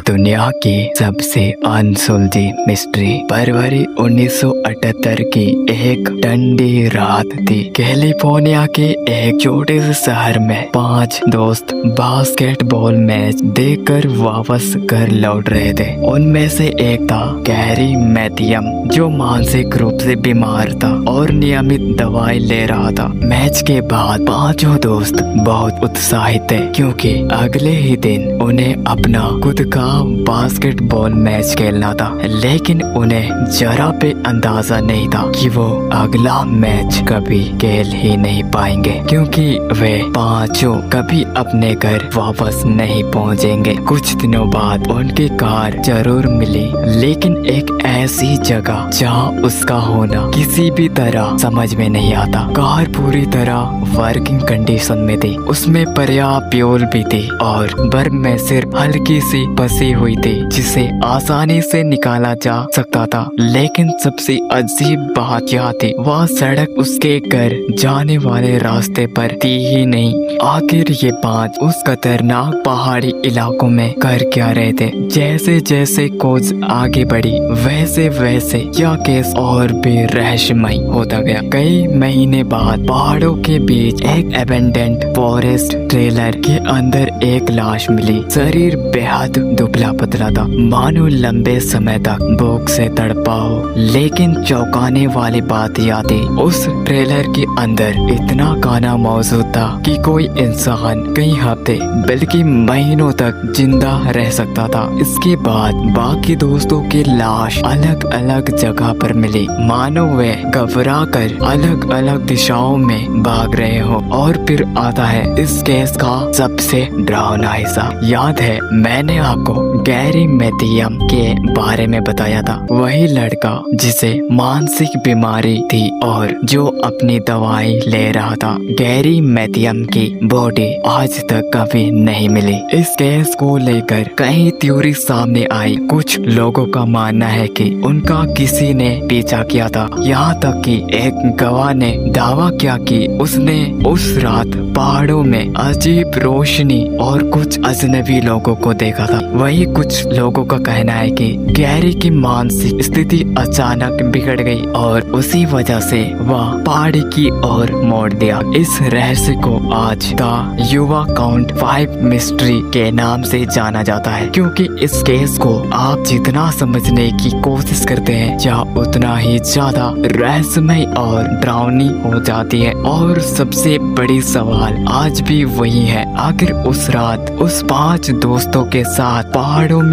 दुनिया की सबसे अनसुलझी मिस्ट्री। फरवरी 1978 की एक ठंडी रात थी। कैलिफोर्निया के एक छोटे से शहर में 5 दोस्त बास्केटबॉल मैच देखकर वापस घर लौट रहे थे। उनमें से एक था गैरी मैथियम, जो मानसिक रूप से बीमार था और नियमित दवाई ले रहा था। मैच के बाद पांचों दोस्त बहुत उत्साहित थे, क्योंकि अगले ही दिन उन्हें अपना खुद का बास्केटबॉल मैच खेलना था। लेकिन उन्हें जरा पे अंदाजा नहीं था कि वो अगला मैच कभी खेल ही नहीं पाएंगे, क्योंकि वे पांचों कभी अपने घर वापस नहीं पहुंचेंगे। कुछ दिनों बाद उनकी कार जरूर मिली, लेकिन एक ऐसी जगह जहां उसका होना किसी भी तरह समझ में नहीं आता। कार पूरी तरह वर्किंग कंडीशन में थी, उसमें पर्याप्त फ्यूल भी थी और बर्फ में सिर्फ हल्की सी फंसी हुई थी, जिसे आसानी से निकाला जा सकता था। लेकिन सबसे अजीब बात यह थी, वह सड़क उसके घर जाने वाले रास्ते पर थी ही नहीं। आखिर ये 5 उस खतरनाक पहाड़ी इलाकों में कर क्या रहे थे? जैसे जैसे खोज आगे बढ़ी, वैसे वैसे यह केस और भी रहस्यमय होता गया। कई महीने बाद पहाड़ों के बीच एक एबेंडेंट फॉरेस्ट ट्रेलर के अंदर एक लाश मिली। शरीर बेहद दुबला पतला था, मानो लंबे समय तक भूख से तड़पा हो। लेकिन चौंकाने वाली बात यह थी, उस ट्रेलर के अंदर इतना खाना मौजूद था कि कोई इंसान कई हफ्ते बल्कि महीनों तक जिंदा रह सकता था। इसके बाद बाकी दोस्तों की लाश अलग अलग जगह पर मिली, मानो वे घबरा कर अलग अलग दिशाओं में भाग रहे हो। और फिर आता है इस केस का सबसे डरावना हिस्सा। याद है मैंने आपको गैरी मैथियम के बारे में बताया था, वही लड़का जिसे मानसिक बीमारी थी और जो अपनी दवाई ले रहा था। गैरी मैथियम की बॉडी आज तक कभी नहीं मिली। इस केस को लेकर कई थ्योरी सामने आई। कुछ लोगों का मानना है कि उनका किसी ने पीछा किया था, यहाँ तक कि एक गवाह ने दावा किया कि उसने उस रात पहाड़ों में अजीब रोशनी और कुछ अजनबी लोगों को देखा था। वही कुछ लोगों का कहना है कि गैरी की मानसिक स्थिति अचानक बिगड़ गई और उसी वजह से वह पहाड़ी की ओर मोड़ दिया। इस रहस्य को आज द युवा काउंट 5 मिस्ट्री के नाम से जाना जाता है, क्योंकि इस केस को आप जितना समझने की कोशिश करते हैं, या उतना ही ज्यादा रहस्यमय और डरावनी हो जाती है। और सबसे बड़ी सवाल आज भी वही है, आखिर उस रात उस 5 दोस्तों के साथ पहाड़ों में